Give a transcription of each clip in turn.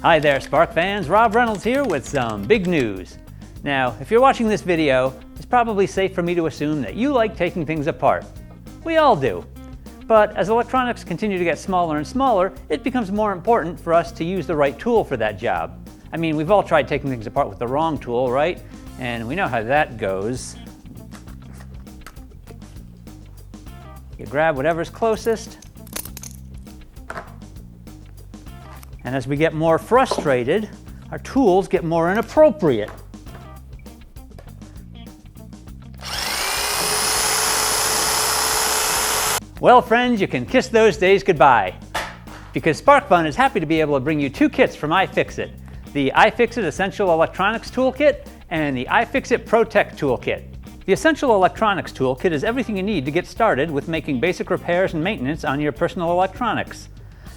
Hi there, Spark fans. Rob Reynolds here with some big news. Now, if you're watching this video, it's probably safe for me to assume that you like taking things apart. We all do. But as electronics continue to get smaller and smaller, it becomes more important for us to use the right tool for that job. I mean, we've all tried taking things apart with the wrong tool, right? And we know how that goes. You grab whatever's closest. And as we get more frustrated, our tools get more inappropriate. Well, friends, you can kiss those days goodbye. Because SparkFun is happy to be able to bring you two kits from iFixit. The iFixit Essential Electronics Toolkit and the iFixit Tech Toolkit. The Essential Electronics Toolkit is everything you need to get started with making basic repairs and maintenance on your personal electronics.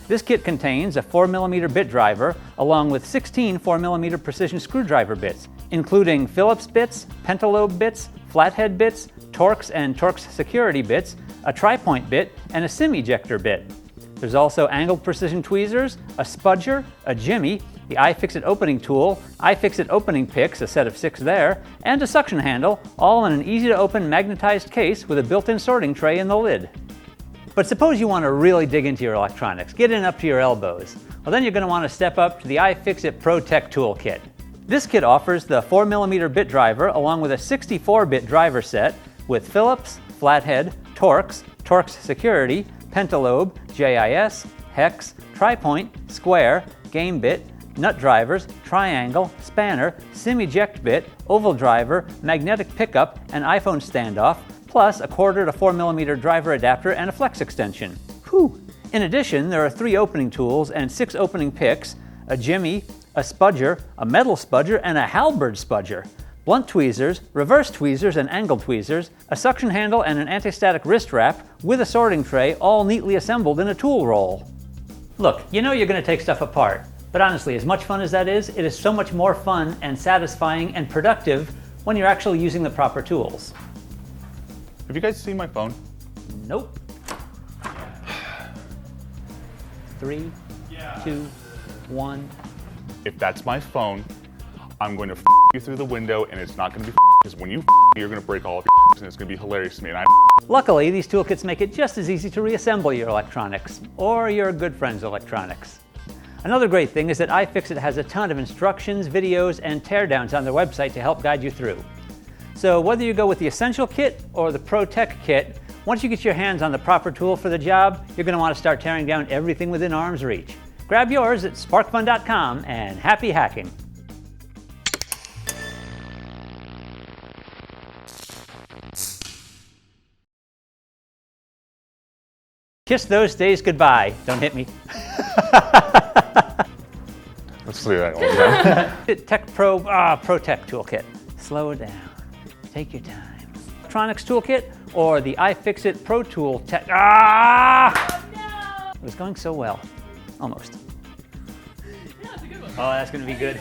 This kit contains a 4mm bit driver along with 16 4mm precision screwdriver bits, including Phillips bits, pentalobe bits, flathead bits, Torx and Torx security bits, a tri-point bit, and a SIM ejector bit. There's also angled precision tweezers, a spudger, a jimmy, the iFixit opening tool, iFixit opening picks, a set of 6 there, and a suction handle, all in an easy-to-open magnetized case with a built-in sorting tray in the lid. But suppose you want to really dig into your electronics, get in up to your elbows. Well, then you're going to want to step up to the iFixit Tech Toolkit. This kit offers the 4mm bit driver along with a 64-bit driver set with Phillips, flathead, Torx, Torx security, pentalobe, JIS, hex, tri-point, square, game bit, nut drivers, triangle, spanner, SIM eject bit, oval driver, magnetic pickup, and iPhone standoff, plus a 1/4 to 4mm driver adapter and a flex extension. Whew! In addition, there are 3 opening tools and 6 opening picks, a jimmy, a spudger, a metal spudger, and a halberd spudger, blunt tweezers, reverse tweezers and angle tweezers, a suction handle and an anti-static wrist wrap with a sorting tray, all neatly assembled in a tool roll. Look, you know you're going to take stuff apart, but honestly, as much fun as that is, it is so much more fun and satisfying and productive when you're actually using the proper tools. Have you guys seen my phone? Nope. 3, 2, 1. If that's my phone, I'm going to you through the window, and it's not going to be because when you you're going to break all of your and it's going to be hilarious to me. And Luckily, these toolkits make it just as easy to reassemble your electronics, or your good friend's electronics. Another great thing is that iFixit has a ton of instructions, videos, and teardowns on their website to help guide you through. So whether you go with the Essential Kit or the Tech Kit, once you get your hands on the proper tool for the job, you're going to want to start tearing down everything within arm's reach. Grab yours at sparkfun.com and happy hacking! Kiss those days goodbye. Don't hit me. let's do that one time. Tech Toolkit. Slow down. Take your time. Electronics Toolkit or the iFixit Pro Tool Tech. Ah! Oh, no! It was going so well. Almost. Yeah, it's a good one. Oh, that's going to be good.